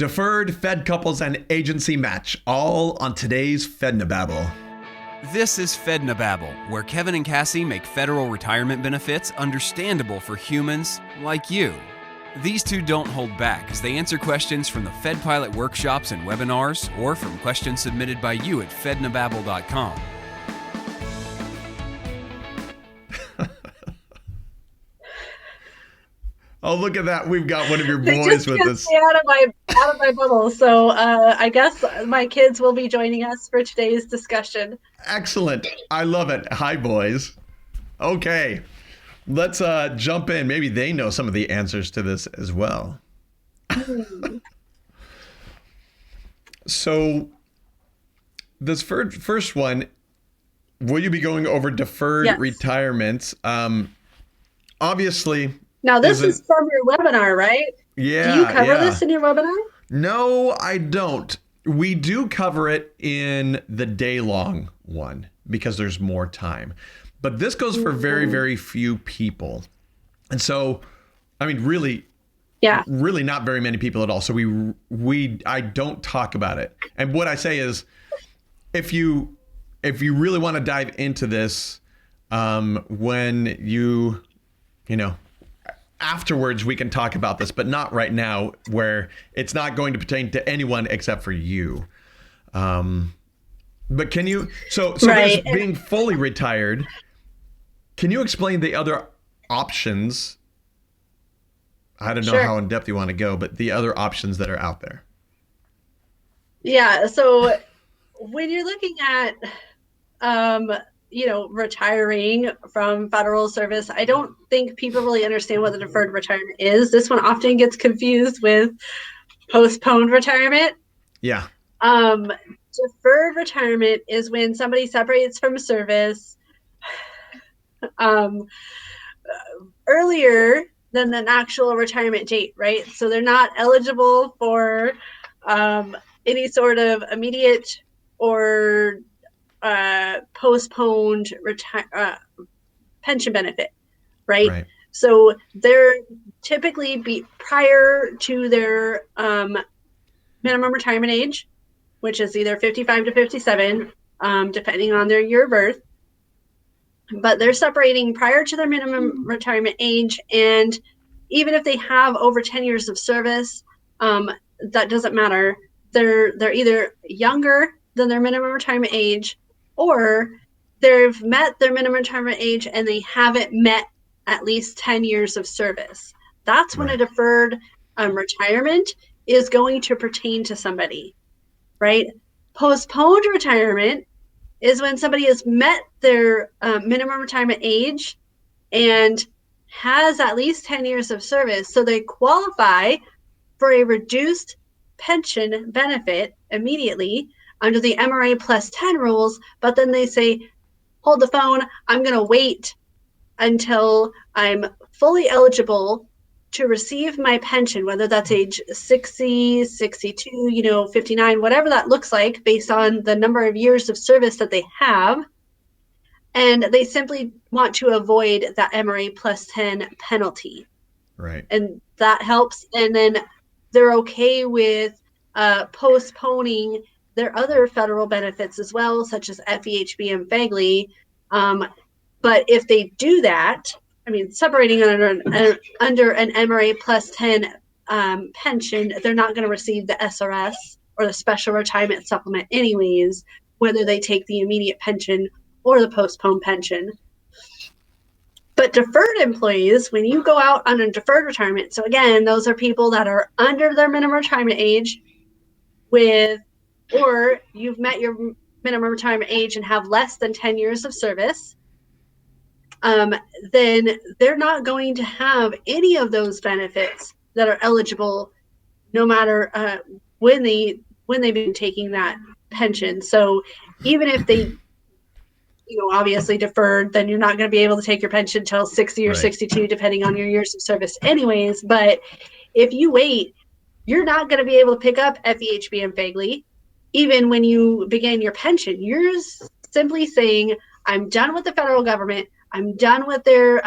Deferred, Fed couples, and agency match, all on today's Fednobabble. This is Fednobabble, where Kevin and Cassie make federal retirement benefits understandable for humans like you. These two don't hold back as they answer questions from the Fed Pilot workshops and webinars, or from questions submitted by you at fednobabble.com. Oh, look at that. We've got one of your boys with us. Out of my bubble. So I guess my kids will be joining us for today's discussion. Excellent. I love it. Hi, boys. Okay. Let's jump in. Maybe they know some of the answers to this as well. So this first one, will you be going over deferred retirements? Obviously... Now, this is from your webinar, right? Yeah. Do you cover this in your webinar? No, I don't. We do cover it in the day-long one because there's more time. But this goes for very, very few people. And so, I mean, really not very many people at all. So I don't talk about it. And what I say is, if you really want to dive into this, when you know, afterwards we can talk about this, but not right now, where it's not going to pertain to anyone except for you. But can you, so there's being fully retired. Can you explain the other options? I don't know how in depth you want to go, but the other options that are out there. Yeah. So when you're looking at, retiring from federal service, I don't think people really understand what the deferred retirement is. This one often gets confused with postponed retirement. Yeah. Deferred retirement is when somebody separates from service earlier than an actual retirement date, right? So they're not eligible for any sort of immediate or postponed pension benefit, right? So they're typically be prior to their minimum retirement age, which is either 55 to 57, depending on their year of birth. But they're separating prior to their minimum retirement age, and even if they have over 10 years of service, that doesn't matter. They're either younger than their minimum retirement age, or they've met their minimum retirement age and they haven't met at least 10 years of service. That's when a deferred retirement is going to pertain to somebody, right? Postponed retirement is when somebody has met their minimum retirement age and has at least 10 years of service. So they qualify for a reduced pension benefit immediately under the MRA plus 10 rules, but then they say, hold the phone, I'm going to wait until I'm fully eligible to receive my pension, whether that's age 60, 62, 59, whatever that looks like based on the number of years of service that they have. And they simply want to avoid that MRA plus 10 penalty. Right. And that helps. And then they're okay with postponing their other federal benefits as well, such as FEHB and FEGLI. But if they do that, separating under an MRA plus 10 pension, they're not going to receive the SRS or the special retirement supplement anyways, whether they take the immediate pension or the postponed pension. But deferred employees, when you go out on a deferred retirement, so again, those are people that are under their minimum retirement age or you've met your minimum retirement age and have less than 10 years of service, then they're not going to have any of those benefits that are eligible no matter when they've been taking that pension. So even if they obviously deferred, then you're not going to be able to take your pension until 60 or 62, depending on your years of service anyways. But if you wait, you're not going to be able to pick up FEHB and FEGLI. Even when you begin your pension, you're simply saying, I'm done with the federal government. I'm done with their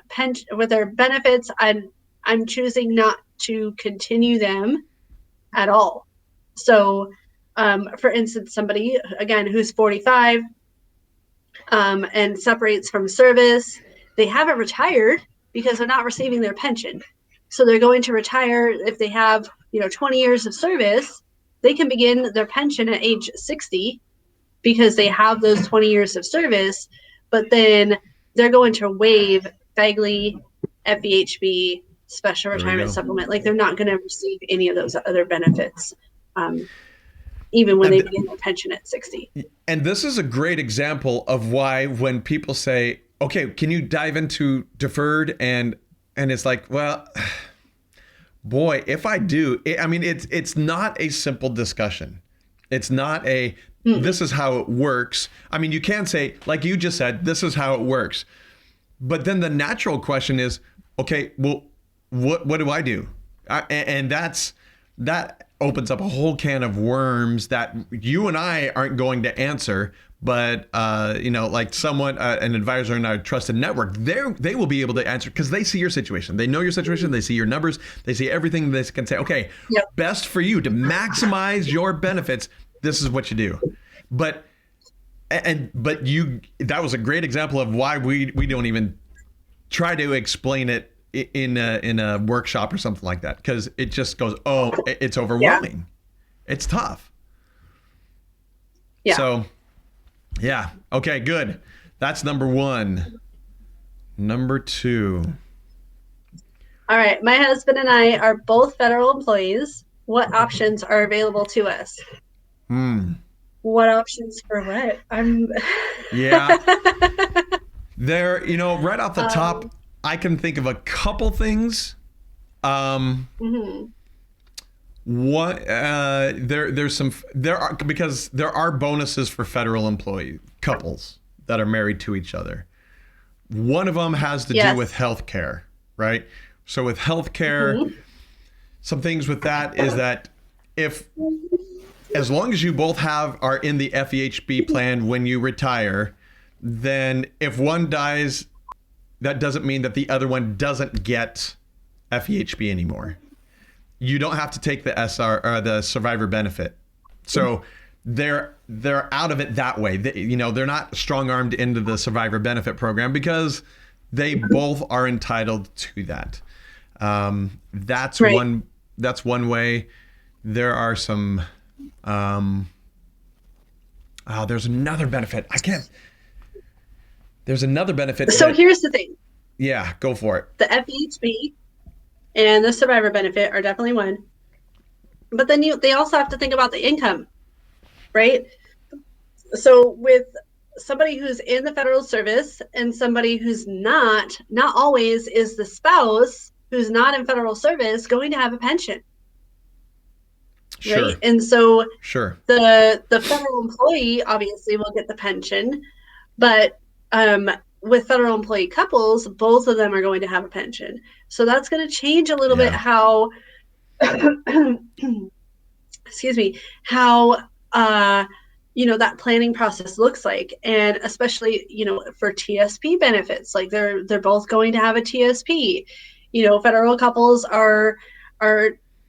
pension, with their benefits. I'm choosing not to continue them at all. So, for instance, somebody, again, who's 45 and separates from service, they haven't retired because they're not receiving their pension. So they're going to retire if they have, 20 years of service. They can begin their pension at age 60 because they have those 20 years of service, but then they're going to waive FEGLI, FEHB, special retirement supplement. Like they're not going to receive any of those other benefits, even when they begin their pension at 60. And this is a great example of why when people say, okay, can you dive into deferred? And it's like, well, boy, if I do, it's not a simple discussion. It's not this is how it works. I mean, you can say, like you just said, this is how it works. But then the natural question is, okay, well, what do I do? And that opens up a whole can of worms that you and I aren't going to answer. But, like someone, an advisor in our trusted network, they will be able to answer because they see your situation. They know your situation. They see your numbers. They see everything. They can say, okay, best for you to maximize your benefits. This is what you do. But that was a great example of why we don't even try to explain it in a workshop or something like that, because it just goes, it's overwhelming. Yeah. It's tough. Yeah. So, yeah. Okay, good. That's number one. Number two. All right. My husband and I are both federal employees. What options are available to us? What options for what? Yeah. There, right off the top, I can think of a couple things. What because there are bonuses for federal employee couples that are married to each other. One of them has to do with healthcare, right? So with healthcare, some things with that is that as long as you both are in the FEHB plan when you retire, then if one dies, that doesn't mean that the other one doesn't get FEHB anymore. You don't have to take the SR or the survivor benefit. So they're out of it that way. They're not strong-armed into the survivor benefit program because they both are entitled to that. That's right. That's one way. There are some there's another benefit. There's another benefit. So here's the thing. Yeah, go for it. The FEHB and the survivor benefit are definitely one. But then they also have to think about the income, right? So with somebody who's in the federal service and somebody who's not always is the spouse who's not in federal service going to have a pension. Sure. Right. And so the federal employee obviously will get the pension, but with federal employee couples, both of them are going to have a pension. So that's going to change a little bit how excuse me, how that planning process looks like. And especially, for TSP benefits, like they're both going to have a TSP. Federal couples are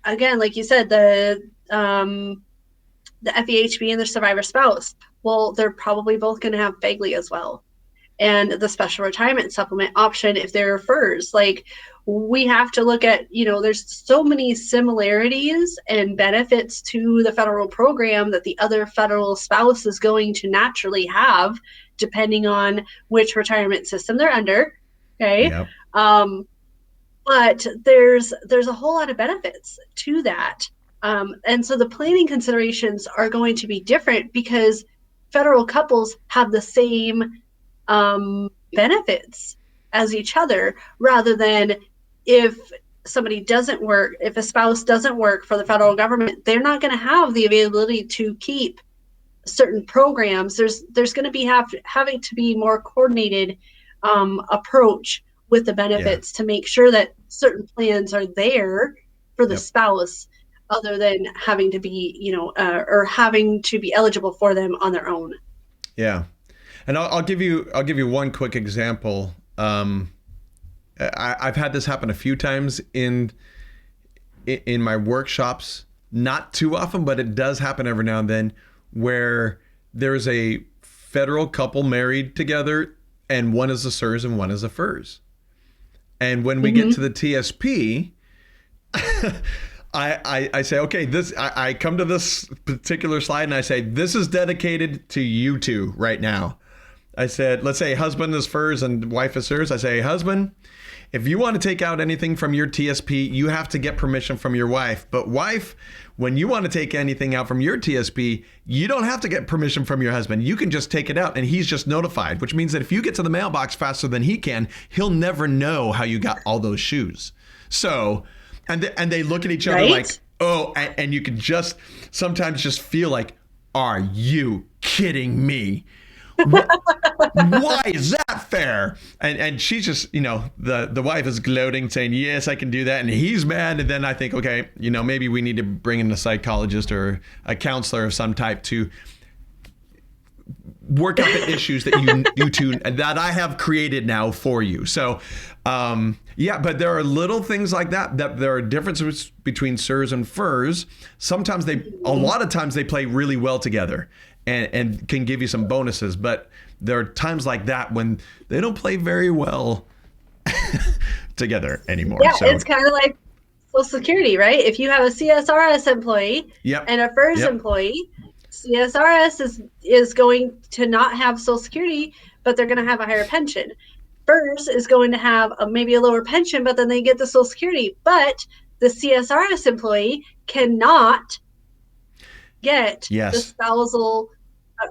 again, like you said, the FEHB and the survivor spouse. Well, they're probably both going to have FEGLI as well. And the special retirement supplement option if they're FERS. Like, we have to look at, there's so many similarities and benefits to the federal program that the other federal spouse is going to naturally have, depending on which retirement system they're under. Okay. Yep. But there's a whole lot of benefits to that. And so the planning considerations are going to be different because federal couples have the same benefits as each other, rather than if somebody doesn't work, if a spouse doesn't work for the federal government, they're not going to have the availability to keep certain programs. There's going to be having to be more coordinated approach with the benefits to make sure that certain plans are there for the spouse, other than having to be, or having to be eligible for them on their own. Yeah. And I'll give you one quick example. I've had this happen a few times in my workshops not too often, but it does happen every now and then, where there's a federal couple married together and one is a CERS and one is a FERS. And when we get to the TSP, I say, okay, I come to this particular slide and I say, this is dedicated to you two right now. I said, let's say husband is FERS and wife is CERS. I say, husband, if you want to take out anything from your TSP, you have to get permission from your wife. But wife, when you want to take anything out from your TSP, you don't have to get permission from your husband. You can just take it out and he's just notified, which means that if you get to the mailbox faster than he can, he'll never know how you got all those shoes. So, and they look at each other like, oh, and you can just sometimes just feel like, are you kidding me? Why is that fair? And she's just, the wife is gloating, saying, yes, I can do that. And he's mad. And then I think, okay, maybe we need to bring in a psychologist or a counselor of some type to work out the issues that you two, that I have created now for you. So, but there are little things like that there are differences between CERS and FERS. Sometimes a lot of times they play really well together and can give you some bonuses, but there are times like that when they don't play very well together anymore. Yeah, so it's kind of like Social Security, right? If you have a CSRS employee and a FERS employee, CSRS is going to not have Social Security, but they're going to have a higher pension. FERS is going to have maybe a lower pension, but then they get the Social Security. But the CSRS employee cannot get the spousal,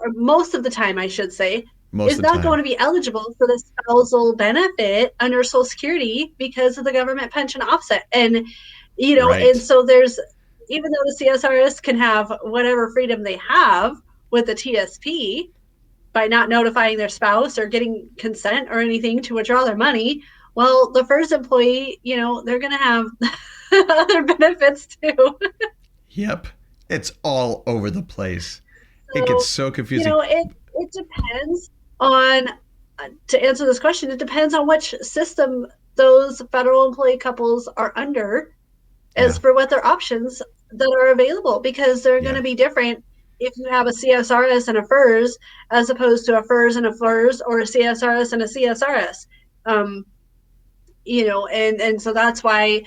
or most of the time, I should say, is not going to be eligible for the spousal benefit under Social Security because of the government pension offset. And, and so there's, even though the CSRS can have whatever freedom they have with the TSP by not notifying their spouse or getting consent or anything to withdraw their money, well, the FERS employee, they're going to have other benefits too. Yep. It's all over the place. So, it gets so confusing. It depends on, to answer this question, it depends on which system those federal employee couples are under as for what their options that are available, because they're going to be different if you have a CSRS and a FERS as opposed to a FERS and a FERS, or a CSRS and a CSRS. And so that's why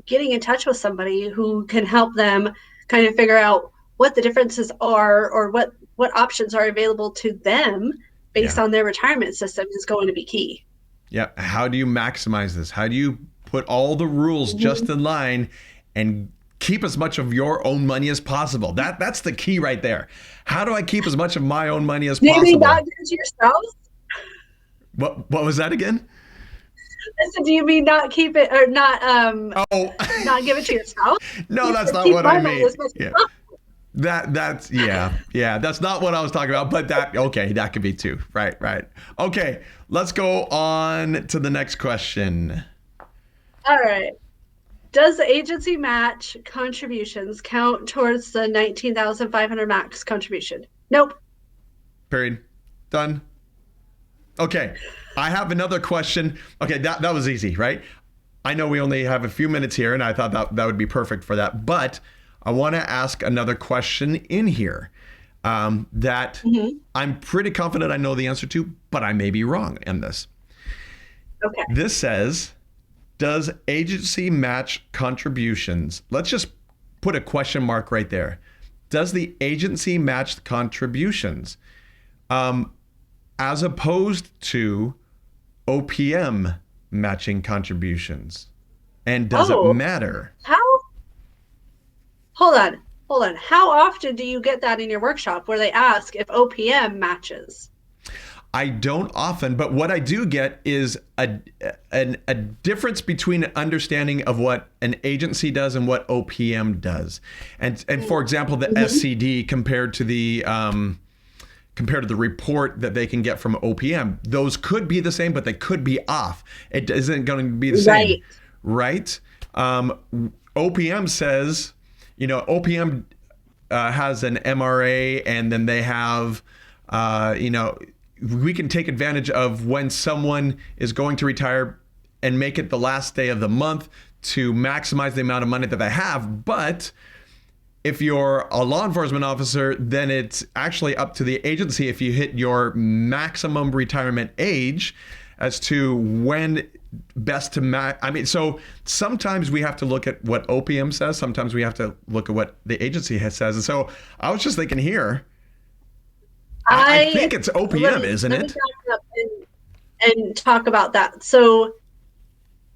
getting in touch with somebody who can help them kind of figure out what the differences are or what options are available to them based on their retirement system is going to be key. Yeah. How do you maximize this? How do you put all the rules just in line and keep as much of your own money as possible? That's the key right there. How do I keep as much of my own money as possible? Maybe not give it to your spouse? What was that again? I said, do you mean not keep it, or not not give it to your spouse? No, that's not what I mean. That's that's not what I was talking about, but that could be too. Right. Okay, let's go on to the next question. All right. Does the agency match contributions count towards the $19,500 max contribution? Nope. Period. Done. Okay. I have another question. Okay, that was easy, right? I know we only have a few minutes here, and I thought that would be perfect for that. But I want to ask another question in here that I'm pretty confident I know the answer to, but I may be wrong in this. Okay. This says, does agency match contributions? Let's just put a question mark right there. Does the agency match contributions as opposed to OPM matching contributions? And does it matter? Hold on. How often do you get that in your workshop where they ask if OPM matches? I don't often, but what I do get is a difference between an understanding of what an agency does and what OPM does. And for example, the SCD compared to the report that they can get from OPM, those could be the same, but they could be off. It isn't going to be the same, right? OPM says, OPM has an MRA, and then they have, we can take advantage of when someone is going to retire and make it the last day of the month to maximize the amount of money that they have. But If you're a law enforcement officer, then it's actually up to the agency if you hit your maximum retirement age as to when best to I mean, so sometimes we have to look at what OPM says. Sometimes we have to look at what the agency says. And so I was just thinking here, I think it's OPM, isn't it? Let me back up and talk about that. So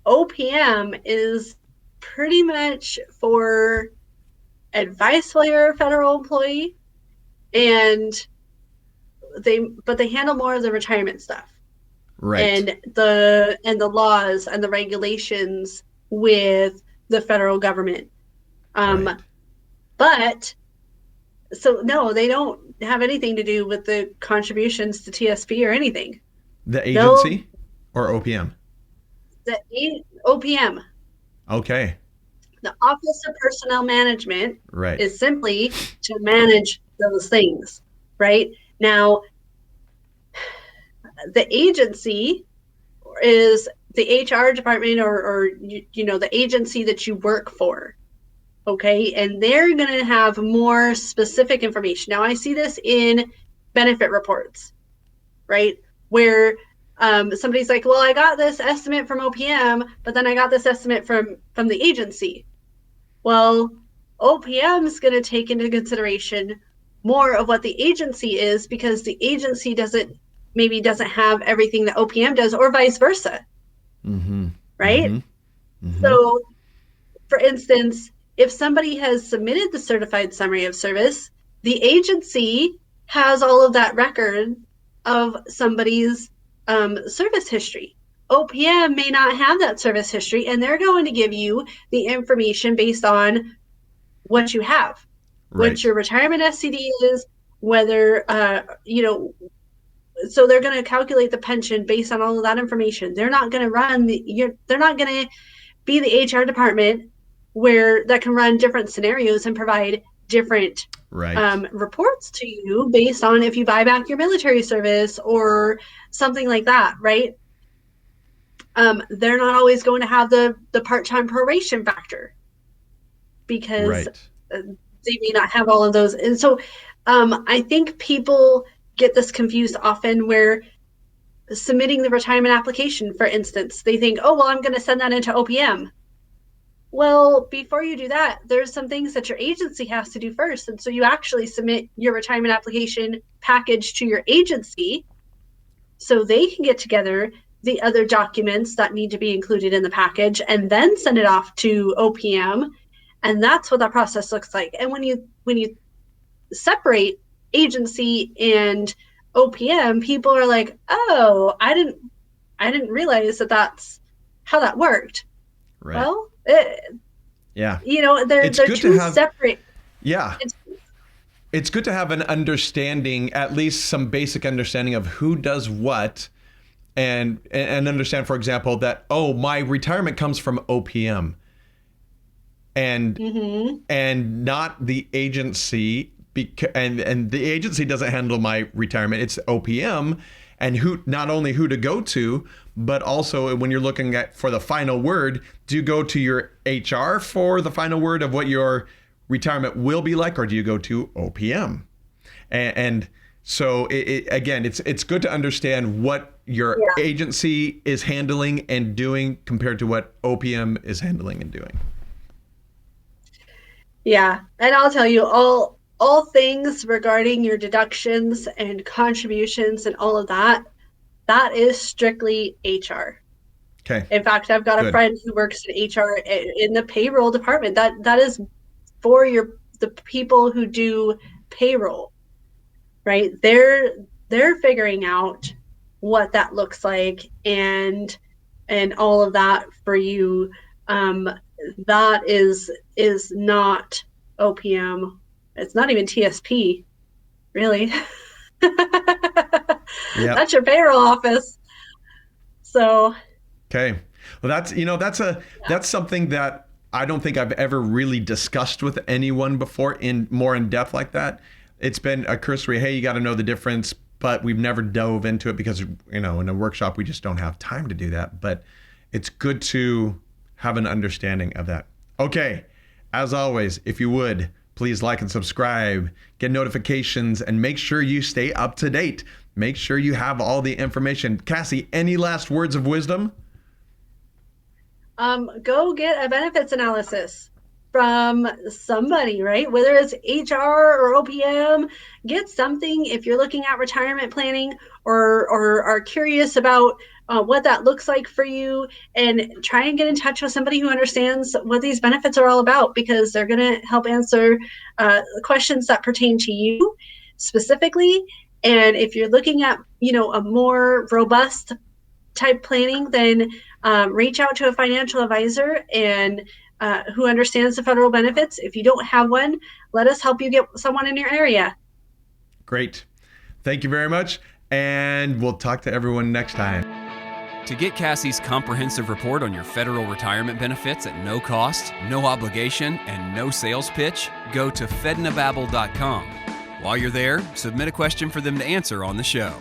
OPM is pretty much for advice while you're a federal employee, and they handle more of the retirement stuff. Right. And the laws and the regulations with the federal government. Right. But so no, they don't have anything to do with the contributions to TSP or anything. The agency or OPM? The OPM. Okay. The Office of Personnel Management Right. is simply to manage those things, right? Now, the agency is the HR department or the agency that you work for, okay? And they're going to have more specific information. Now, I see this in benefit reports, right? Where somebody's like, well, I got this estimate from OPM, but then I got this estimate from the agency. Well, OPM is going to take into consideration more of what the agency is, because the agency doesn't have everything that OPM does, or vice versa. Mm-hmm. Right? Mm-hmm. Mm-hmm. So, for instance, if somebody has submitted the certified summary of service, the agency has all of that record of somebody's service history. OPM may not have that service history, and they're going to give you the information based on what you have, Right. what your retirement SCD is, whether, so they're going to calculate the pension based on all of that information. They're not going to they're not going to be the HR department that can run different scenarios and provide different reports to you based on if you buy back your military service or something like that, right? They're not always going to have the part-time proration factor, because they may not have all of those. And so I think people get this confused often, where submitting the retirement application, for instance, they think, oh, well, I'm going to send that into OPM. Well, before you do that, there's some things that your agency has to do first. And so you actually submit your retirement application package to your agency so they can get together the other documents that need to be included in the package and then send it off to OPM. And that's what that process looks like. And when you separate agency and OPM, people are like, oh, I didn't realize that that's how that worked. Right. Well, yeah, they're two separate. Yeah. It's good to have an understanding, at least some basic understanding of who does what, and understand, for example, that, oh, my retirement comes from OPM and not the agency, and the agency doesn't handle my retirement. It's OPM, and not only who to go to, but also when you're looking for the final word, do you go to your HR for the final word of what your retirement will be like, or do you go to OPM? And so it's good to understand what your agency is handling and doing compared to what OPM is handling and doing. Yeah, and I'll tell you, all things regarding your deductions and contributions and all of that is strictly HR. Okay. In fact, I've got a friend who works in HR in the payroll department. That is for the people who do payroll, right? They're figuring out what that looks like and all of that for you. That is not OPM. It's not even TSP, really. That's your payroll office. So. Okay. Well, that's something that I don't think I've ever really discussed with anyone before in depth like that. It's been a cursory, hey, you got to know the difference, but we've never dove into it because, in a workshop, we just don't have time to do that. But it's good to have an understanding of that. Okay. As always, if you would, Please like and subscribe, get notifications, and make sure you stay up to date. Make sure you have all the information. Cassie, any last words of wisdom? Go get a benefits analysis from somebody, right? Whether it's HR or OPM, get something if you're looking at retirement planning or are curious about what that looks like for you, and try and get in touch with somebody who understands what these benefits are all about, because they're going to help answer questions that pertain to you specifically. And if you're looking at, a more robust type planning, then reach out to a financial advisor and who understands the federal benefits. If you don't have one, let us help you get someone in your area. Great. Thank you very much. And we'll talk to everyone next time. To get Cassie's comprehensive report on your federal retirement benefits at no cost, no obligation, and no sales pitch, go to Fednobabble.com. While you're there, submit a question for them to answer on the show.